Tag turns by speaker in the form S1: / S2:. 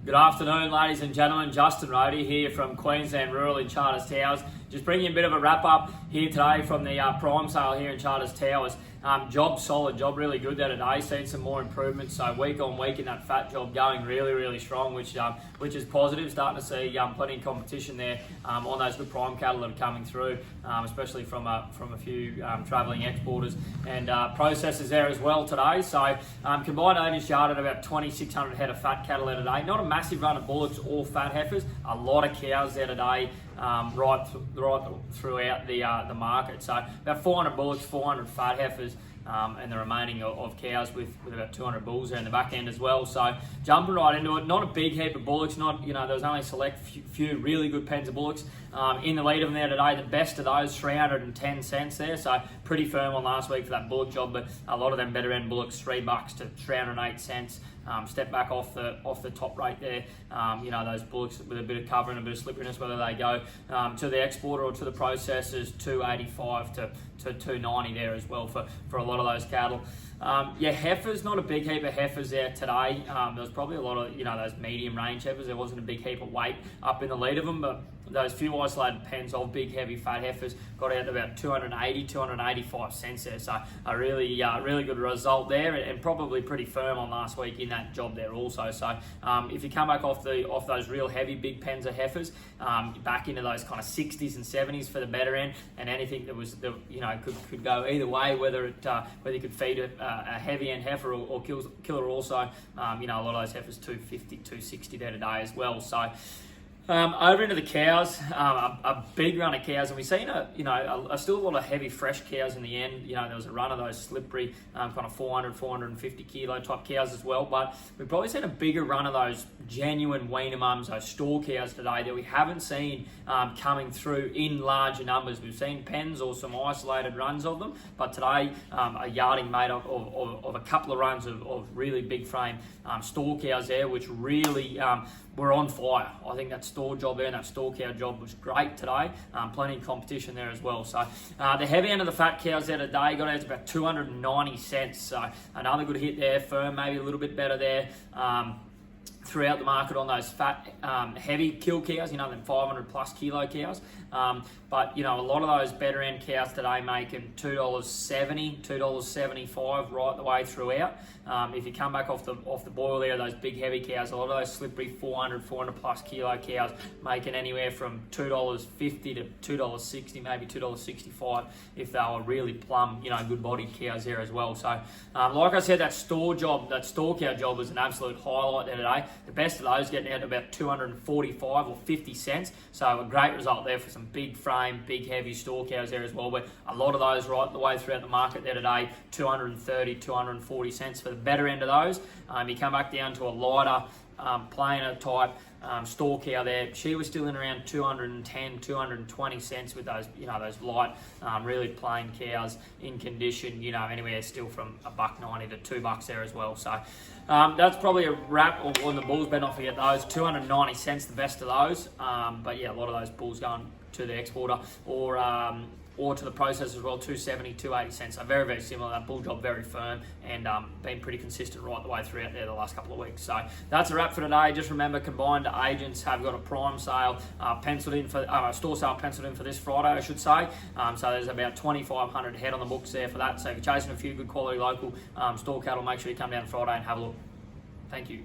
S1: Good afternoon, ladies and gentlemen. Justin Rohde here from Queensland Rural in Charters Towers. Just bringing a bit of a wrap up here today from the prime sale here in Charters Towers. Job solid, job really good there today. Seen some more improvements. So week on week in that fat job going really strong, which is positive. Starting to see plenty of competition there on those good prime cattle that are coming through, especially from a few travelling exporters and processors there as well today. So combined owners yard at about 2,600 head of fat cattle there today. Not a massive run of bullocks or fat heifers. A lot of cows there today. Right throughout the market. So about 400 bullocks, 400 fat heifers, and the remaining of cows with about 200 bulls there in the back end as well. So jumping right into it, not a big heap of bullocks. Not there was only a select few really good pens of bullocks in the lead of them there today. The best of those 310 cents there. So pretty firm on last week for that bullock job, but a lot of them better end bullocks $3 to 308 cents. Step back off the top rate there. Those bullocks with a bit of cover and a bit of slipperiness, whether they go to the exporter or to the processors, 285 to 290 there as well for a lot of those cattle. Heifers, not a big heap of heifers there today. There was probably a lot of those medium range heifers. There wasn't a big heap of weight up in the lead of them, but those few isolated pens of big heavy fat heifers got out to about 280, 285 cents there. So a really good result there, and probably pretty firm on last week in that job there also. So if you come back off those real heavy big pens of heifers, back into those kind of 60s and 70s for the better end, and anything that was could go either way, whether you could feed a heavy end heifer or killer also. A lot of those heifers 250, 260 there today as well. So. Over into the cows, a big run of cows, and we've seen still a lot of heavy fresh cows in the end. There was a run of those slippery kind of 400, 450 kilo type cows as well, but we've probably seen a bigger run of those genuine weaner mums, those store cows today that we haven't seen coming through in larger numbers. We've seen pens or some isolated runs of them, but today a yarding made up of a couple of runs of really big frame store cows there, which really were on fire. I think that store job there and that store cow job was great today. Plenty of competition there as well. So the heavy end of the fat cows there today got out to about 290 cents. So another good hit there, firm, maybe a little bit better there. Throughout the market on those fat, heavy kill cows, them 500 plus kilo cows. But a lot of those better end cows today making $2.70, $2.75 right the way throughout. If you come back off the boil there, those big heavy cows, a lot of those slippery 400 plus kilo cows making anywhere from $2.50 to $2.60, maybe $2.65 if they were really plumb, good bodied cows there as well. So, like I said, that store cow job was an absolute highlight there today. The best of those getting out to about 245 or 50 cents. So a great result there for some big frame, big heavy store cows there as well. But a lot of those right the way throughout the market there today, 230, 240 cents for the better end of those. You come back down to a lighter, plainer type store cow there. She was still in around 210, 220 cents with those, those light, really plain cows in condition, anywhere still from $1.90 to $2 there as well. So that's probably a wrap on the bulls. Better not forget those. 290 cents, the best of those. But yeah, a lot of those bulls going to the exporter or to the processor as well, 270, 280 cents. So very similar. That bull job very firm and been pretty consistent right the way throughout there the last couple of weeks. So that's a wrap for today. Just remember, combined agents have got a prime sale penciled in for store sale penciled in for this Friday, I should say. So there's about 2,500 head on the books there for that. So if you're chasing a few good quality local store cattle, make sure you come down Friday and have a look. Thank you.